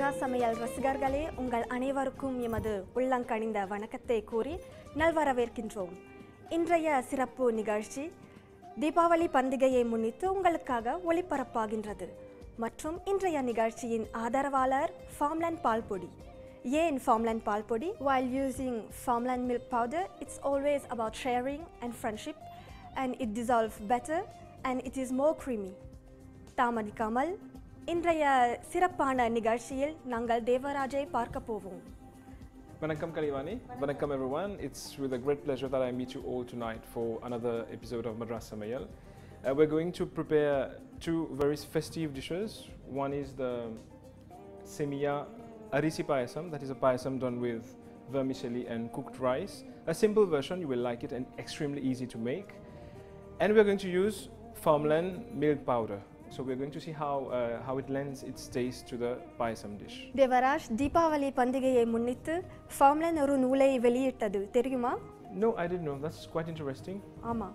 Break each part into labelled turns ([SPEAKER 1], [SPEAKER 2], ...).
[SPEAKER 1] Madras Samayal ரசிகர்களே உங்கள் அனைவருக்கும் எமது உள்ளங்கனிந்த வணக்கத்தை கூறி நல்வரவேற்கின்றோம். இன்றைய சிறப்பு நிகழ்ச்சி தீபாவளி பண்டிகையை முன்னிட்டு உங்களுக்காக ஒளிபரப்பாகின்றது. மற்றும் இன்றைய நிகழ்ச்சியின் ஆதரவாளர் ஃபார்ம்லேண்ட் பால் பொடி. ஏன் ஃபார்ம்லேண்ட் பால் பொடி? While using farmland milk powder, it's always about sharing and friendship, and it dissolves better and it is more creamy. தாமதிக்காமல் இன்றைய சிறப்பான நிகழ்ச்சியில் நாங்கள் தேவராஜை பார்க்க போவோம்.
[SPEAKER 2] Vanakkam Kalivani. Vanakkam everyone. It's with a great pleasure that I meet you all tonight for another episode of Madras Samayal. We're going to prepare two very festive dishes. One is the Semiya Arisi Payasam, that is a payasam done with vermicelli and cooked rice. A simple version, you will like it, and extremely easy to make. And we're going to use farmland milk powder. So we're going to see how it lends its taste to the payasam dish.
[SPEAKER 1] Devaraj, Deepavali பண்டிகையை முன்னிட்டு farmland ஒரு நூலை வெளியிட்டது தெரியுமா?
[SPEAKER 2] No, I didn't know. That's quite interesting.
[SPEAKER 1] ஆமா.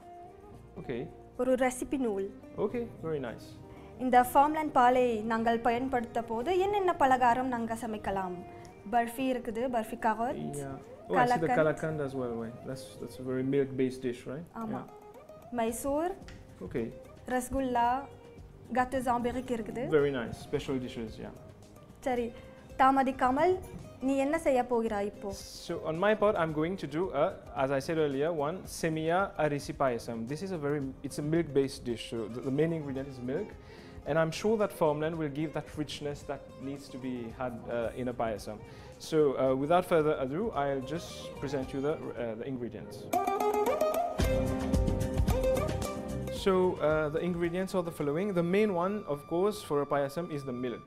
[SPEAKER 2] Okay.
[SPEAKER 1] ஒரு recipe நூல்.
[SPEAKER 2] Okay, very nice.
[SPEAKER 1] இந்த ஃபார்ம்லேண்ட் பாலை நாங்கள் பயன்படுத்த போது என்னென்ன பலகாரம் நாங்கள் சமைக்கலாம்? பர்ஃபி இருக்குது, barfi கவட்.
[SPEAKER 2] Yeah. Oh, I see the kalakand as well. Right? That's a very milk-based dish, right?
[SPEAKER 1] ஆமா. Mysore.
[SPEAKER 2] Okay.
[SPEAKER 1] Rasgulla, gâteau zambérique இருக்குது.
[SPEAKER 2] Very nice. Special dishes, yeah.
[SPEAKER 1] சரி, தாமதிக்காமல் நீ என்ன செய்ய போகிறாய் இப்போ?
[SPEAKER 2] So on my part, I'm going to do as I said earlier, one Semiya Arisi Payasam. This is it's a milk-based dish. So the main ingredient is milk, and I'm sure that farmland will give that richness that needs to be had in a payasam. So without further ado, I'll just present you the ingredients. So the ingredients are the following. The main one, of course, for a payasam is the milk.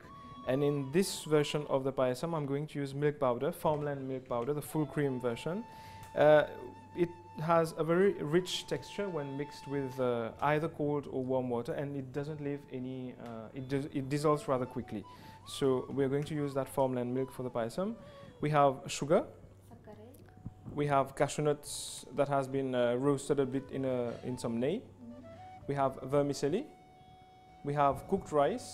[SPEAKER 2] And in this version of the payasam, I'm going to use milk powder, farmland milk powder, the full cream version. It has a very rich texture when mixed with either cold or warm water, and it doesn't leave any, it dissolves rather quickly. So we're going to use that farmland milk for the payasam. We have sugar. We have cashew nuts that has been roasted a bit in some neigh. We have vermicelli. We have cooked rice.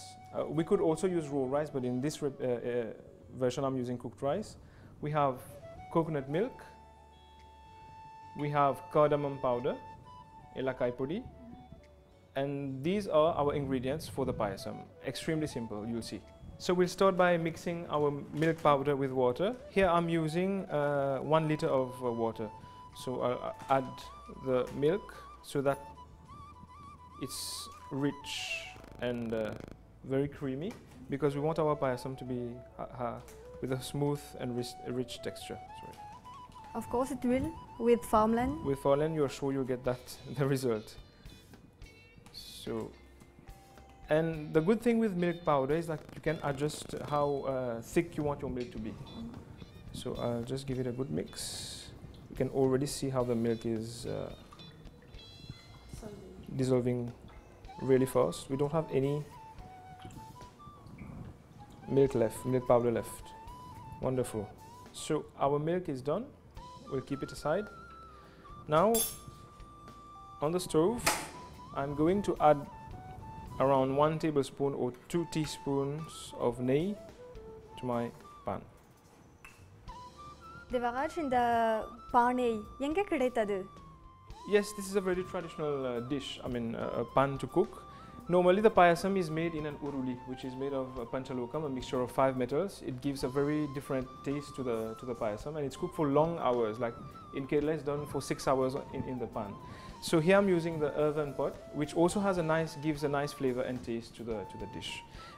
[SPEAKER 2] We could also use raw rice, but in this version I'm using cooked rice. We have coconut milk. We have cardamom powder, elakai podi. And these are our ingredients for the payasam. Extremely simple, you'll see. So we'll start by mixing our milk powder with water. Here I'm using 1 liter of water. So I'll add the milk so that it's rich and very creamy, because we want our payasam to be with a smooth and rich texture. Sorry.
[SPEAKER 1] Of course it will, with farmland.
[SPEAKER 2] With farmland, you're sure you'll get the result. So, and the good thing with milk powder is that you can adjust how thick you want your milk to be. So I'll just give it a good mix. You can already see how the milk is dissolving really fast. We don't have any milk powder left. Wonderful. So our milk is done. We'll keep it aside. Now on the stove, I'm going to add around 1 tablespoon or 2 teaspoons of neigh to my pan.
[SPEAKER 1] Devaraj, இந்த பானை எங்க கிடைத்தது?
[SPEAKER 2] Yes, this is a very traditional dish. I mean, a pan to cook. Normally, the payasam is made in an uruli, which is made of panchalokam, a mixture of 5 metals. It gives a very different taste to the payasam, and it's cooked for long hours. Like in Kerala, it's done for 6 hours in the pan. So here I'm using the earthen pot, which also has gives a nice flavor and taste to the dish.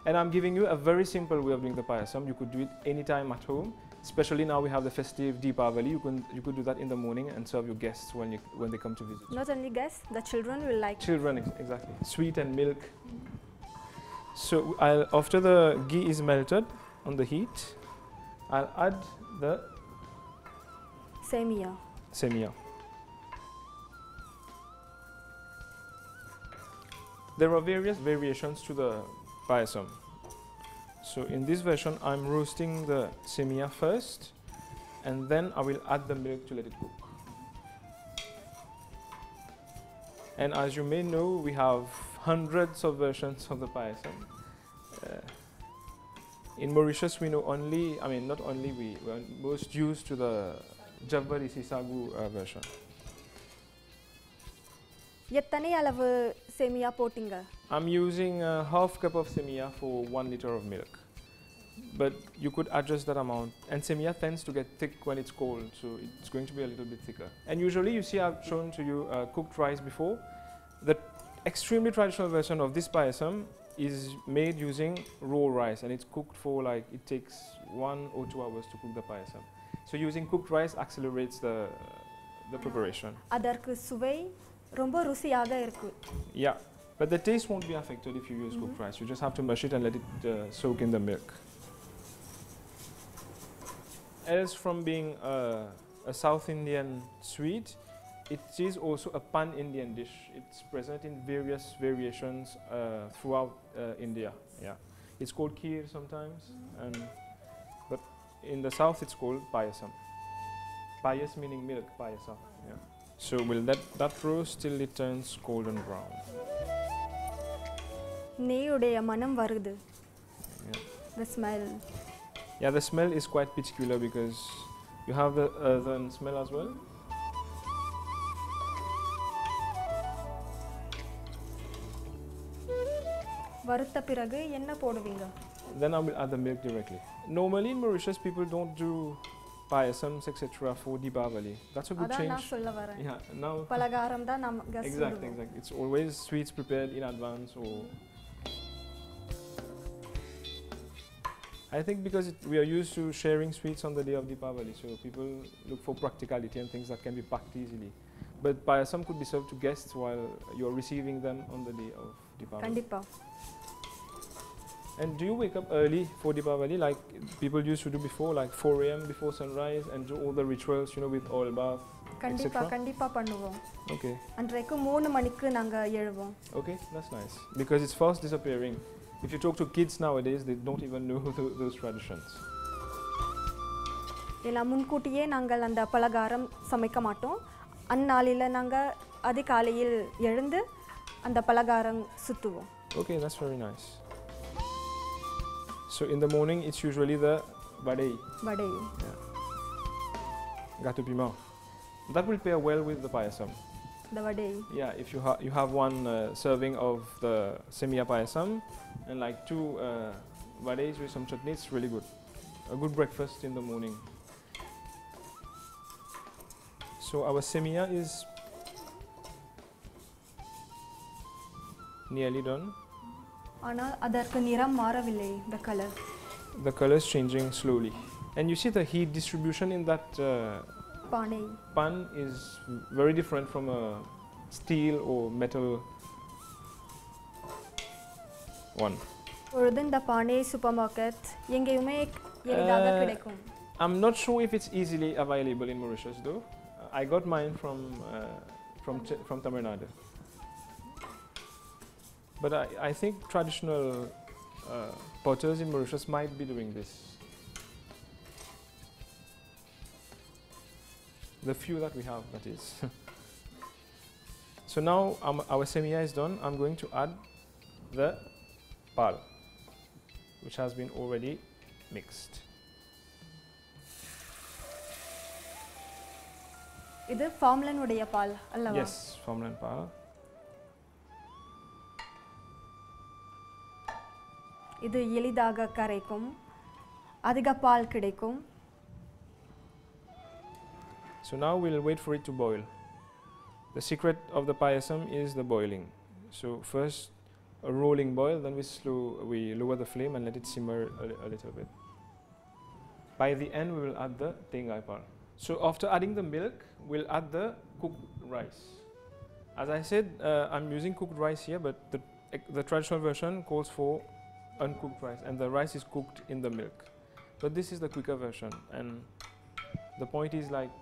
[SPEAKER 2] And I'm giving you a very simple way of doing the payasam. You could do it anytime at home. Especially now we have the festive Deepavali, you could do that in the morning and serve your guests when they come to visit.
[SPEAKER 1] Not only guests, the children will like.
[SPEAKER 2] Children, exactly. Sweet and milk. So after the ghee is melted on the heat, I'll add the Semiya. There are various variations to the payasam. So in this version, I'm roasting the Semiya first, and then I will add the milk to let it cook. And as you may know, we have hundreds of versions of the payasam. In Mauritius, we know only, I mean, not only we're most used to the Arisi sagu version.
[SPEAKER 1] எத்தனை அளவு செமியா போட்டிங்க?
[SPEAKER 2] I'm using a half cup of Semiya for 1 liter of milk. But you could adjust that amount. And Semiya tends to get thick when it's cold, so it's going to be a little bit thicker. And usually, you see, I've shown to you cooked rice before. The extremely traditional version of this payasam is made using raw rice, and it's cooked for like, it takes 1 or 2 hours to cook the payasam. So using cooked rice accelerates the preparation.
[SPEAKER 1] அதற்கு சுவை ரொம்ப ருசியாக இருக்கு.
[SPEAKER 2] Yeah, but the taste won't be affected if you use cooked rice. You just have to mash it and let it soak in the milk. Else from being a South Indian sweet, it is also a pan-Indian dish. It's present in various variations throughout India. Yeah, it's called kheer sometimes, but in the south it's called payasam. Payas meaning milk, payasa. Yeah. So we'll let that roast till it turns golden brown.
[SPEAKER 1] நெய்யுடைய மனம் வருது.
[SPEAKER 2] Yeah.
[SPEAKER 1] The smell.
[SPEAKER 2] Yeah, the smell is quite particular because you have the earthen smell as well.
[SPEAKER 1] வறுத்த பிறகு என்ன போடுவீங்க?
[SPEAKER 2] Then I will add the milk directly. Normally in Mauritius, people don't do payasams etc. for Deepavali. That's a good
[SPEAKER 1] அதான்
[SPEAKER 2] change.
[SPEAKER 1] நான் சொல்ல வரேன்.
[SPEAKER 2] Yeah, now
[SPEAKER 1] பலகாரம் தான் நம்ம
[SPEAKER 2] exactly. It's always sweets prepared in advance, or I think because we are used to sharing sweets on the day of Deepavali, so people look for practicality and things that can be packed easily. But payasam could be served to guests while you are receiving them on the day of Deepavali.
[SPEAKER 1] கண்டிப்பா.
[SPEAKER 2] And do you wake up early for Deepavali like people used to do before, like 4 a.m. before sunrise, and do all the rituals, you know, with oil bath,
[SPEAKER 1] கண்டிப்பா
[SPEAKER 2] etc.?
[SPEAKER 1] கண்டிப்பா பண்ணுவோம்.
[SPEAKER 2] Okay.
[SPEAKER 1] அன்றைக்கு 3 மணிக்கு நாங்க எழுவோம்.
[SPEAKER 2] Okay, that's nice. Because it's fast disappearing. If you talk to kids nowadays, they don't even know those traditions.
[SPEAKER 1] எல்லாம் முன்கூட்டியே நாங்கள் அந்த பலகாரம் சமைக்க மாட்டோம். அந்நாளில் நாங்கள் அதிகாலையில் எழுந்து அந்த பலகாரம் சுத்துவோம்.
[SPEAKER 2] Okay, that's very nice. So in the morning, it's usually the vadai,
[SPEAKER 1] vada.
[SPEAKER 2] gâteau piment. That will pair well with the payasam.
[SPEAKER 1] இந்த வடை.
[SPEAKER 2] Yeah, if you have one serving of the Semiya payasam and like 2 vadais with some chutney, it's really good. A good breakfast in the morning. So our Semiya is nearly done.
[SPEAKER 1] ஆனால் அதற்கு நிறம் மாறவில்லை, the color.
[SPEAKER 2] The color is changing slowly. And you see the heat distribution in that
[SPEAKER 1] பானை.
[SPEAKER 2] pan is very different from a steel or metal one.
[SPEAKER 1] பொழுது இந்த பானை super market எங்கேயுமே எளிதாக கிடைக்கும்.
[SPEAKER 2] I'm not sure if it's easily available in Mauritius though. I got mine from Tamil Nadu. But I think traditional potters in Mauritius might be doing this. The few that we have, that is. So now our Semiya is done. I'm going to add the pal, which has been already mixed.
[SPEAKER 1] இது ஃபார்முலனுடைய பால் அல்லவா?
[SPEAKER 2] Yes, farmland pal.
[SPEAKER 1] இது எளிதாக கரைக்கும், அதிக பால் கிடைக்கும்.
[SPEAKER 2] So now we'll wait for it to boil. The secret of the payasam is the boiling. So first a rolling boil, then we lower the flame and let it simmer a little bit. By the end we will add the tengai pal. So after adding the milk, we'll add the cooked rice. As I said, I'm using cooked rice here, but the traditional version calls for uncooked rice, and the rice is cooked in the milk. But this is the quicker version, and the point is like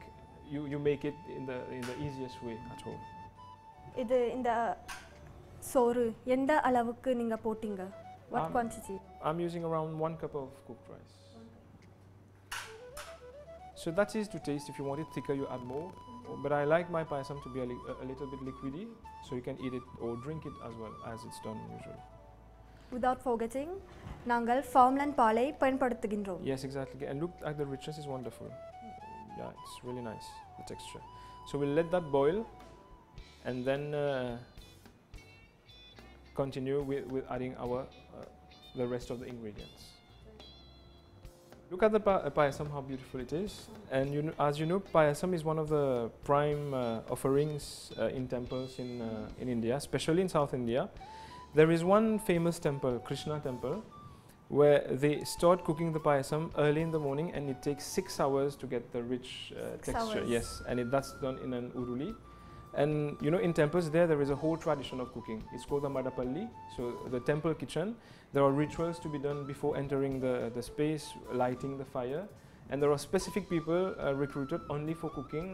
[SPEAKER 2] you make it in the easiest way at home.
[SPEAKER 1] இது இந்த சோறு எந்த அளவுக்கு நீங்க போட்டீங்க? What quantity?
[SPEAKER 2] I'm using around 1 cup of cooked rice. So that is to taste. If you want it thicker, you add more. But I like my payasam to be a little bit liquidy, so you can eat it or drink it as well as it's done usually.
[SPEAKER 1] Without forgetting, நாங்கள் farmland பாலை பயன்படுத்துகின்றோம்.
[SPEAKER 2] Yes, exactly. And look at the richness is wonderful. Yeah, it's really nice, the texture. So we'll let that boil and then continue with adding the rest of the ingredients. Look at the payasam, how beautiful it is. And as you know, payasam is one of the prime offerings in temples in India, especially in South India. There is one famous temple, Krishna temple, where they start cooking the payasam early in the morning, and it takes 6 hours to get the rich texture.
[SPEAKER 1] hours.
[SPEAKER 2] Yes, and that's done in an uruli. And you know, in temples there is a whole tradition of cooking. It's called the Madapalli. So the temple kitchen, there are rituals to be done before entering the space, lighting the fire, and there are specific people recruited only for cooking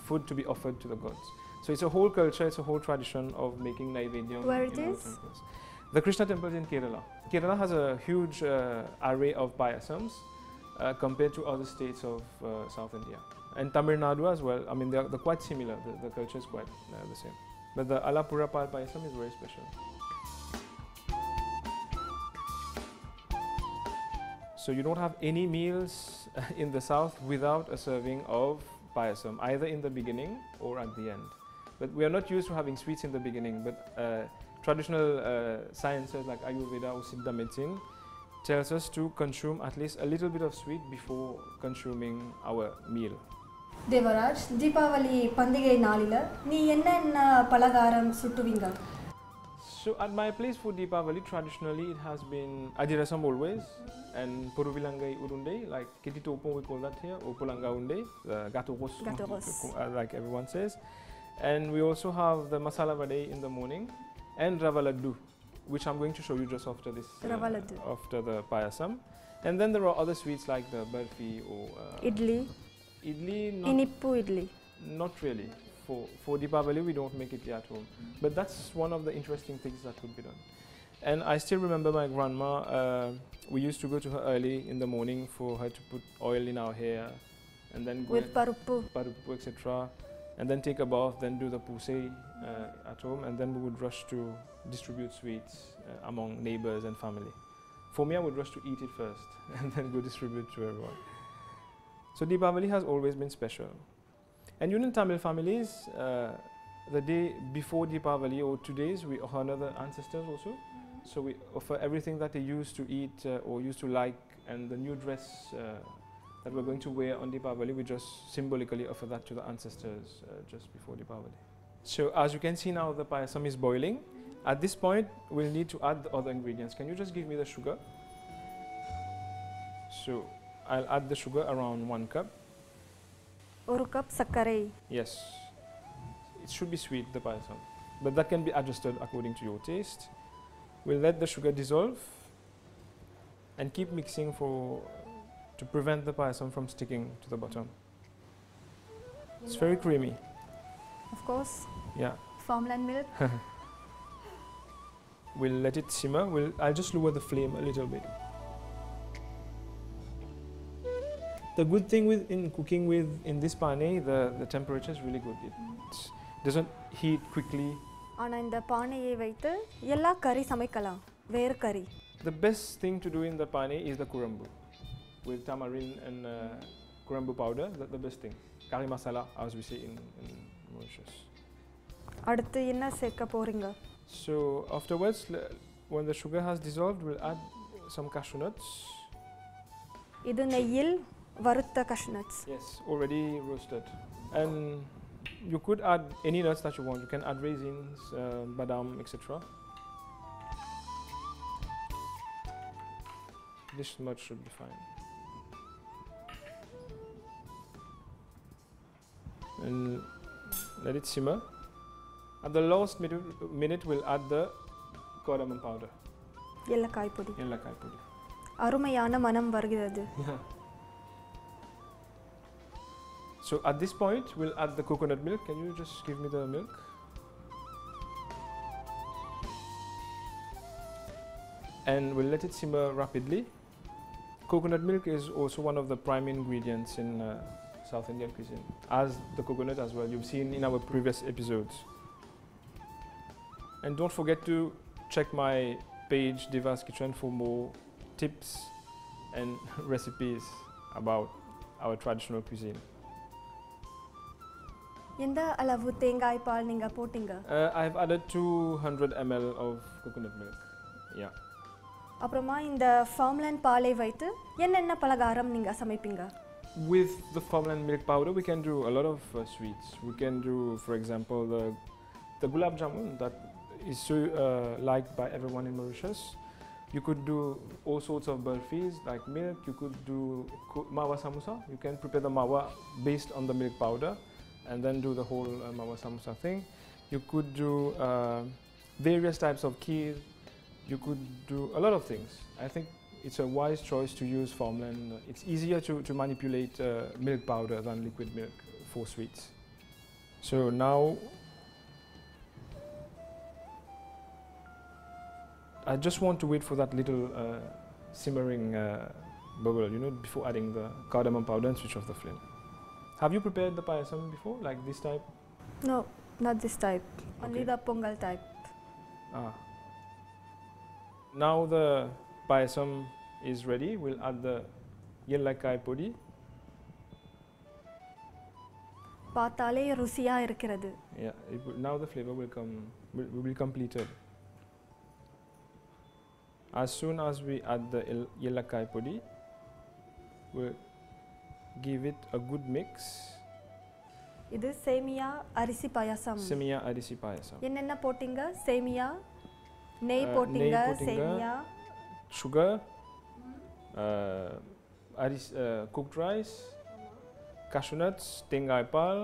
[SPEAKER 2] food to be offered to the gods. So it's a whole culture, it's a whole tradition of making naivedyam.
[SPEAKER 1] Where it
[SPEAKER 2] in
[SPEAKER 1] is?
[SPEAKER 2] our temples. The Krishna temple is in Kerala. Kerala has a huge array of payasams compared to other states of South India. And Tamil Nadu as well. I mean, they're quite similar. The culture is quite the same. But the Alapura Pal Payasam is very special. So you don't have any meals in the south without a serving of payasam, either in the beginning or at the end. But we are not used to having sweets in the beginning, but traditional sciences like Ayurveda or Siddha medicine tells us to consume at least a little bit of sweet before consuming our meal.
[SPEAKER 1] Devaraj, Deepavali பண்டிகை நாளில் நீ என்னென்ன பலகாரம் சுட்டுவீங்க?
[SPEAKER 2] So at my place for Deepavali, traditionally it has been Adirasam always, and Puruvilangai Urundai, like Kititopon we call that here, or Pulanga Undai, Gato Ros, like everyone says. And we also have the Masala Vade in the morning, and Rava Laddu, which I'm going to show you just after this, after the Payasam. And then there are other sweets like the Barfi or
[SPEAKER 1] Idli.
[SPEAKER 2] Idli,
[SPEAKER 1] Inippu idli.
[SPEAKER 2] not really. For Deepavali, we don't make it at home. But that's one of the interesting things that could be done. And I still remember my grandma, we used to go to her early in the morning for her to put oil in our hair and then go
[SPEAKER 1] With paruppu.
[SPEAKER 2] etc. And then take a bath, then do the puse at home, and then we would rush to distribute sweets among neighbors and family. For me, I would rush to eat it first and then go distribute to everyone. So Deepavali has always been special. And in Tamil families, the day before Deepavali or 2 days, we honor the ancestors also. So we offer everything that they used to eat or used to like, and the new dress that we're going to wear on Deepavali, we just symbolically offer that to the ancestors just before Deepavali. So as you can see now, the payasam is boiling. At this point, we'll need to add the other ingredients. Can you just give me the sugar? So I'll add the sugar around 1 cup.
[SPEAKER 1] 1 cup சர்க்கரை.
[SPEAKER 2] Yes, it should be sweet, the payasam, but that can be adjusted according to your taste. We'll let the sugar dissolve and keep mixing to prevent the payasam from sticking to the bottom. It's very creamy.
[SPEAKER 1] Of course.
[SPEAKER 2] Yeah.
[SPEAKER 1] Farmland milk.
[SPEAKER 2] We'll let it simmer. I'll just lower the flame a little bit. The good thing in cooking in this pane, the temperature is really good. It doesn't heat quickly.
[SPEAKER 1] ஆனா இந்த பானையை வைத்து எல்லா கறி சமைக்கலாம். வேறு கறி.
[SPEAKER 2] The best thing to do in the pane is the kurambu with tamarind and kurambu powder. The best thing. Curry masala, as we say in Mauritius.
[SPEAKER 1] அடுத்து என்ன சேர்க்க போறீங்க?
[SPEAKER 2] So afterwards, when the sugar has dissolved, we'll add some cashew nuts.
[SPEAKER 1] இது நெய்யில் வறுத்த cashew nuts.
[SPEAKER 2] Yes, already roasted. And you could add any nuts that you want. You can add raisins, badam, etc. This much should be fine. And let it simmer. At the last minute, we'll add the cardamom powder.
[SPEAKER 1] ஏலக்காய் பொடி.
[SPEAKER 2] Yellakkai podi.
[SPEAKER 1] அருமையான மனம் வருகிறது.
[SPEAKER 2] Yeah. So at this point, we'll add the coconut milk. Can you just give me the milk? And we'll let it simmer rapidly. Coconut milk is also one of the prime ingredients in South Indian cuisine, as the coconut as well. You've seen in our previous episodes. And don't forget to check my page Deva's Kitchen for more tips and recipes about our traditional cuisine.
[SPEAKER 1] எந்த அளவு தேங்காய் பால் நீங்க போட்டீங்க?
[SPEAKER 2] I've added 200 ml of coconut milk. Yeah.
[SPEAKER 1] அப்புறமா இந்த farmland பாலை வைத்து என்னென்ன பலகாரம் நீங்க சமைப்பீங்க?
[SPEAKER 2] With the farmland milk powder, we can do a lot of sweets. We can do, for example, the gulab jamun that is so liked by everyone in Mauritius. You could do all sorts of burfis like milk. You could do mawa samosa. You can prepare the mawa based on the milk powder and then do the whole mawa samosa thing. You could do various types of kheer. You could do a lot of things. I think it's a wise choice to use farmland. It's easier to manipulate milk powder than liquid milk for sweets. So now I just want to wait for that little simmering bubble, you know, before adding the cardamom powder and switch off the flame. Have you prepared the payasam before, like this type?
[SPEAKER 1] No, not this type. Only
[SPEAKER 2] Okay.
[SPEAKER 1] the pongal type.
[SPEAKER 2] Ah. Now the payasam is ready. We'll add the yellakkai podi.
[SPEAKER 1] பார்த்தாலே ருசியா இருக்கிறது.
[SPEAKER 2] Yeah, now the flavor will be completed. As soon as we add the yellakkai podi, we'll give it a good mix.
[SPEAKER 1] இது சேமியா அரிசி பாயாசம்.
[SPEAKER 2] Semiya Arisi Payasam.
[SPEAKER 1] என்னென்ன போட்டீங்க? சேமியா, நெய் போட்டீங்க, சேமியா,
[SPEAKER 2] sugar, cooked rice, cashew nuts, tengai pal.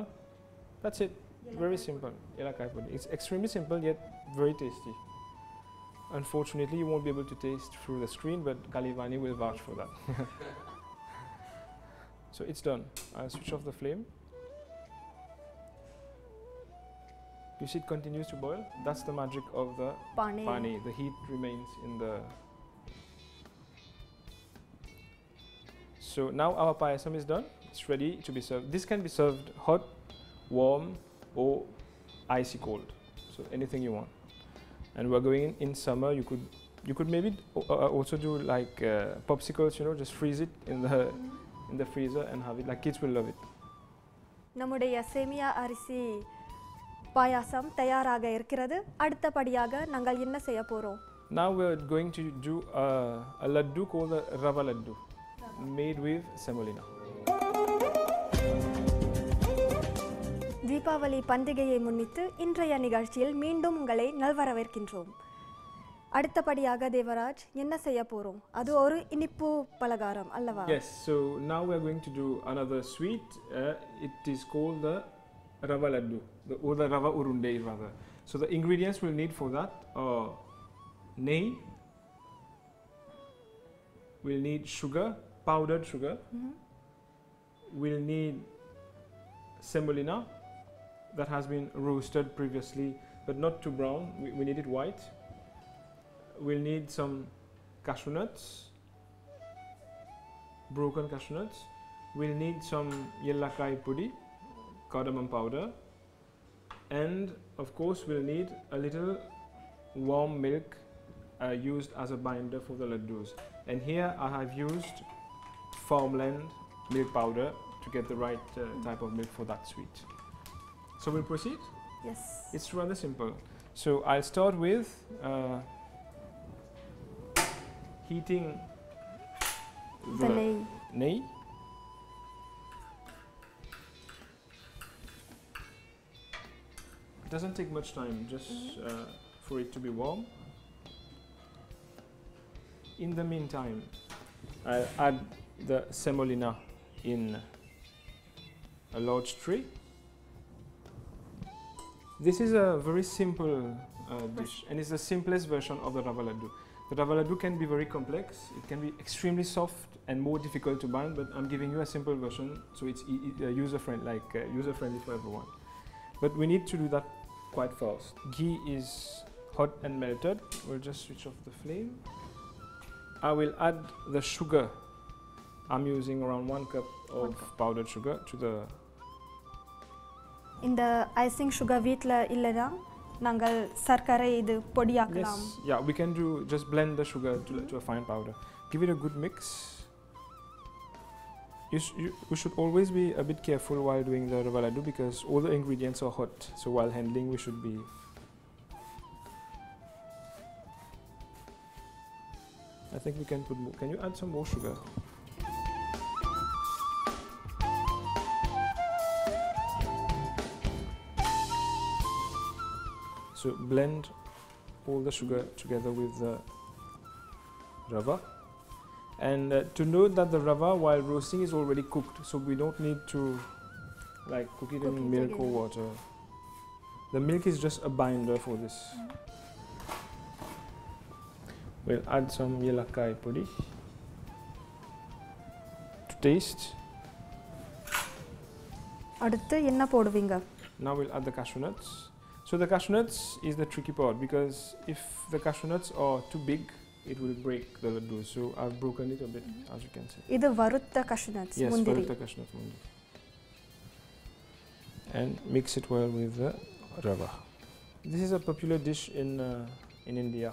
[SPEAKER 2] That's it. Very simple. Yellakkai podi. It's extremely simple yet very tasty. Unfortunately, you won't be able to taste through the screen, but Kalivani will vouch for that. So it's done. I'll switch off the flame. You see it continues to boil. That's the magic of the
[SPEAKER 1] பானை.
[SPEAKER 2] pani. The heat remains in the... So now our payasam is done. It's ready to be served. This can be served hot, warm, or icy cold. So anything you want. And we're going in summer. You could maybe also do like popsicles. You know, just freeze it in the freezer and have it. Like kids will love it.
[SPEAKER 1] நம்முடைய சேமியா அரிசி பாயாசம் தயாராக இருக்கிறது. அடுத்தபடியாக நாங்கள் என்ன செய்ய போறோம்?
[SPEAKER 2] Now we're going to do a laddu called the Rava laddu, made with semolina.
[SPEAKER 1] Deepavali பண்டிகையை முன்னிட்டு இன்றைய நிகழ்ச்சியில் மீண்டும் உங்களை நல்வரவேற்கின்றோம். அடுத்தபடியாக தேவராஜ் என்ன செய்ய போறோம்? அது ஒரு இனிப்பு பலகாரம் அல்லவா?
[SPEAKER 2] Yes, so now we're going to do another sweet. It is called the Rava laddu, or the Rava Urundai rather. So the ingredients we'll need for that are nei, we'll need sugar, powdered sugar, we'll need semolina that has been roasted previously but not too brown, we need it white. We'll need some cashew nuts, broken cashew nuts. We'll need some yellakkai podi, cardamom powder, and of course we'll need a little warm milk used as a binder for the laddus. And here I have used farmland milk powder to get the right type of milk for that sweet. So we'll proceed?
[SPEAKER 1] Yes.
[SPEAKER 2] It's rather simple. So I'll start with heating
[SPEAKER 1] the
[SPEAKER 2] nei. It doesn't take much time, just for it to be warm. In the meantime, I'll add the semolina in a large tray. This is a very simple dish, and it's the simplest version of the Rava laddu. The Rava laddu can be very complex, it can be extremely soft and more difficult to bind, but I'm giving you a simple version so it's user-friendly for everyone. But we need to do that quite fast. Ghee is hot and melted. We'll just switch off the flame. I will add the sugar. I'm using around 1 cup of powdered sugar to the...
[SPEAKER 1] இந்த icing sugar வீட்டில் இல்லைனா நாங்கள் சர்க்கரை இது பொடியாக்கலாம்.
[SPEAKER 2] Yes, yeah, we can do just blend the sugar to a fine powder. Give it a good mix. We should always be a bit careful while doing the Rava laddu because all the ingredients are hot. So while handling, we should be. I think we can put more. Can you add some more sugar? So blend all the sugar together with the Rava. And to note that the Rava while roasting is already cooked, so we don't need to like cook it in milk or water. The milk is just a binder for this. We'll add some yelakkai podi to taste.
[SPEAKER 1] அடுத்து என்ன போடுவீங்க?
[SPEAKER 2] Now we'll add the cashew nuts. So the cashew nuts is the tricky part because if the cashew nuts are too big, it will break the laddu. So I've broken it a bit, as you can see.
[SPEAKER 1] இது வறுத்த cashew nuts,
[SPEAKER 2] Yes,
[SPEAKER 1] முந்திரி.
[SPEAKER 2] varutta cashew nut mundi. And mix it well with the rava. This is a popular dish in India.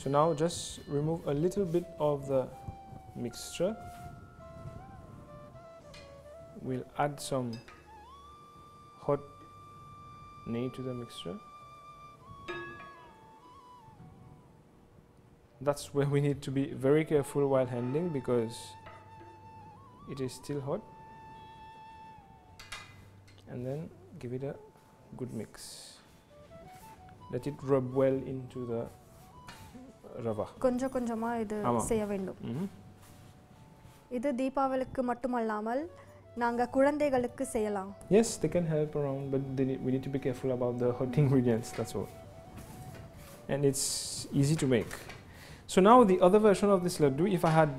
[SPEAKER 2] So now just remove a little bit of the mixture. We'll add some hot neigh to the mixture. That's where we need to be very careful while handling because it is still hot. And then give it a good mix. Let it rub well into the rava.
[SPEAKER 1] கொஞ்சம் கொஞ்சமா இது செய்ய வேண்டும். இது தீபாவளிக்கு மட்டுமல்லாமல் நாங்க குழந்தைகளுக்கு செய்யலாம்.
[SPEAKER 2] Yes, they can help around, but we need to be careful about the hot ingredients, that's all. And it's easy to make. So now the other version of this laddu, if I had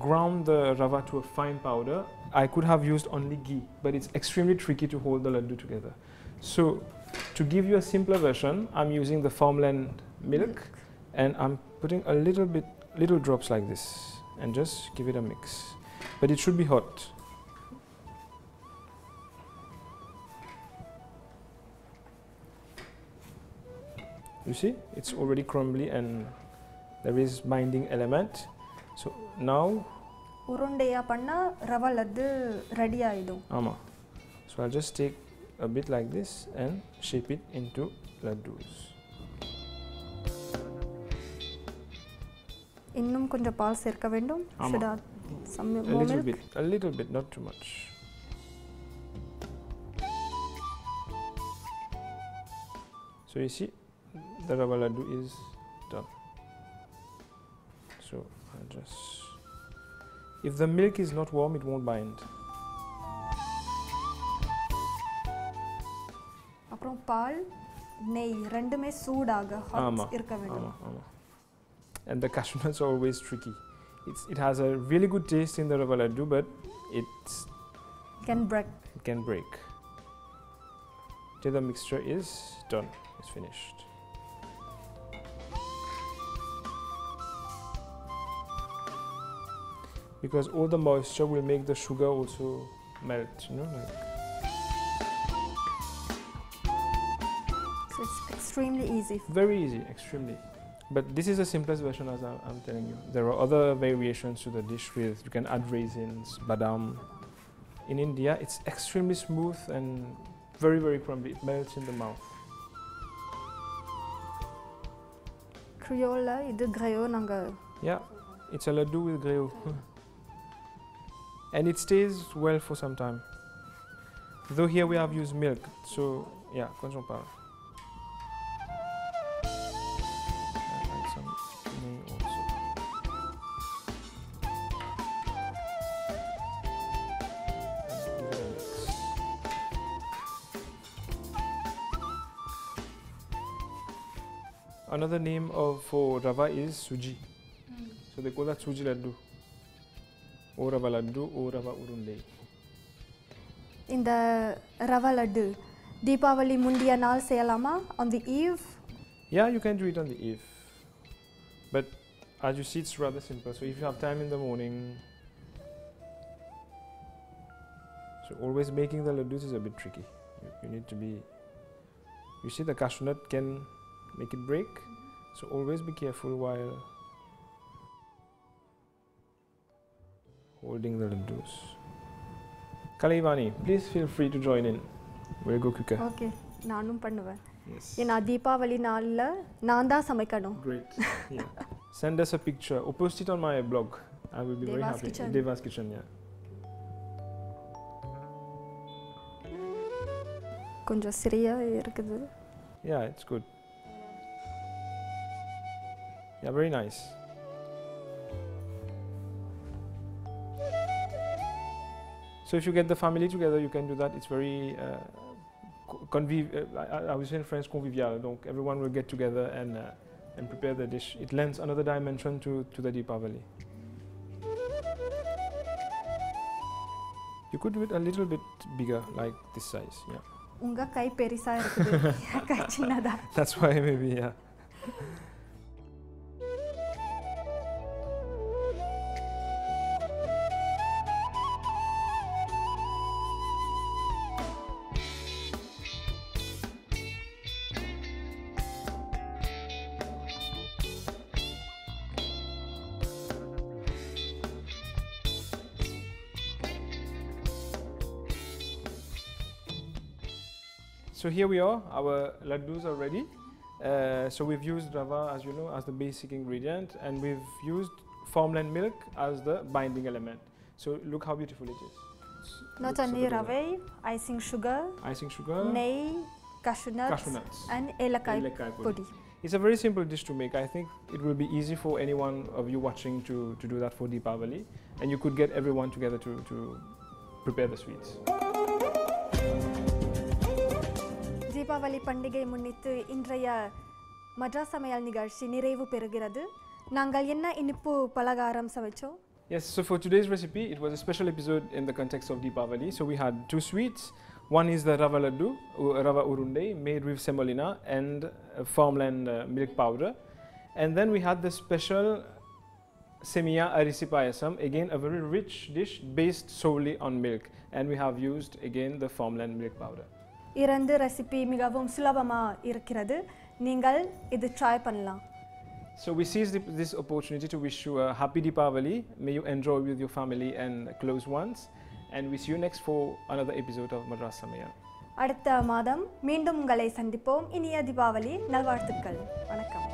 [SPEAKER 2] ground the rava to a fine powder, I could have used only ghee, but it's extremely tricky to hold the laddu together. So to give you a simpler version, I'm using the farmland milk and I'm putting a little drops like this and just give it a mix. But it should be hot. You see, it's already crumbly and there is binding element. So now
[SPEAKER 1] உருண்டையா பண்ணா rava laddu ready ஆயிடும்.
[SPEAKER 2] ஆமா. So I'll just take a bit like this and shape it into laddus.
[SPEAKER 1] இன்னும் கொஞ்சம் பால் சேர்க்க வேண்டும். Should add some more milk?
[SPEAKER 2] A little bit, not too much. So you see, the rava laddu is done. So I'll just, if the milk is not warm, it won't bind.
[SPEAKER 1] அப்புறம் பால் நெய் ரெண்டுமே சூடாக hot இருக்க வேண்டும்.
[SPEAKER 2] And the cashew nuts are always tricky. It has a really good taste in the rava laddu, but it
[SPEAKER 1] can break.
[SPEAKER 2] It can break. Till the mixture is done, it's finished. Because all the moisture will make the sugar also melt, you know, like.
[SPEAKER 1] So it's extremely easy.
[SPEAKER 2] Very easy, extremely. But this is the simplest version, as I'm telling you. There are other variations to the dish with, you can add raisins, badam. In India, it's extremely smooth and very, very crumbly. It melts in the mouth.
[SPEAKER 1] Creole, idu grayo nanga.
[SPEAKER 2] Yeah, it's a laddu with grayo. And it stays well for some time. Though here we have used milk, so yeah, konjam pa. Add some neigh also. And give it a mix. Another name for rava is suji. So they call that suji laddu. Or Rava laddu or Rava Urundai.
[SPEAKER 1] இந்த ரவா லட்டு தீபாவளி முந்திய நாள் செய்யலாமா on the eve?
[SPEAKER 2] Yeah, you can do it on the eve. But as you see, it's rather simple. So if you have time in the morning, so always making the laddus is a bit tricky. You You need to be, you see the cashew nut can make it break, so always be careful while holding the laddus. Kalaivani, please feel free to join in. We'll go quicker.
[SPEAKER 1] Okay நானும் பண்ணுவேன்
[SPEAKER 2] Yes.
[SPEAKER 1] ஏன்னா தீபாவளி நாளில் நான் தான் சமைக்கணும்
[SPEAKER 2] Great. Yeah. Send us a picture or post it on my blog. I will be very
[SPEAKER 1] Deva's
[SPEAKER 2] happy.
[SPEAKER 1] Kitchen.
[SPEAKER 2] Deva's Kitchen, yeah.
[SPEAKER 1] கொஞ்சம் சிறிய இருக்குது
[SPEAKER 2] Yeah, it's good. Yeah, very nice. So if you get the family together, you can do that. It's very I was saying French convivial. Donc everyone will get together and prepare the dish. It lends another dimension to the Deepavali. You could do it a little bit bigger, like this size. Yeah.
[SPEAKER 1] உங்கள் கை பெருசாக இருக்குது என் கை சின்னதா
[SPEAKER 2] That's why maybe, yeah. So here we are, our laddus are ready. So we've used Rava, as you know, as the basic ingredient, and we've used farmland milk as the binding element. So look how beautiful it is.
[SPEAKER 1] not only rava, icing sugar, నెయ్యి, cashew nuts and ఏలకాయ పొడి.
[SPEAKER 2] It's a very simple dish to make. I think it will be easy for anyone of you watching to do that for Deepavali, and you could get everyone together to prepare the sweets.
[SPEAKER 1] Deepavali பண்டிகை முன்னிட்டு இன்றைய மட்ராஸ் சமையல் நிகழ்ச்சி நிறைவு பெறுகிறது. நாங்கள் என்ன இனிப்பு பலகாரம் சமைச்சோம்?
[SPEAKER 2] Yes, so for today's recipe, it was a special episode in the context of Deepavali. So we had two sweets. One is the Rava laddu, Rava Urundai, made with semolina and farmland milk powder. And then we had the special Semiya Arisi Payasam, again a very rich dish based solely on milk. And we have used again the farmland milk powder.
[SPEAKER 1] இரண்டு recipe மிகவும் சுலபமாக இருக்கிறது. நீங்கள் இது try பண்ணலாம்.
[SPEAKER 2] So we seize this opportunity to wish you a happy Deepavali. May you enjoy with your family and close ones. And we see you next for another episode of Madras Samayal.
[SPEAKER 1] அடுத்த மாதம் மீண்டும் உங்களை சந்திப்போம். இனிய தீபாவளி நல்வாழ்த்துக்கள். வணக்கம்.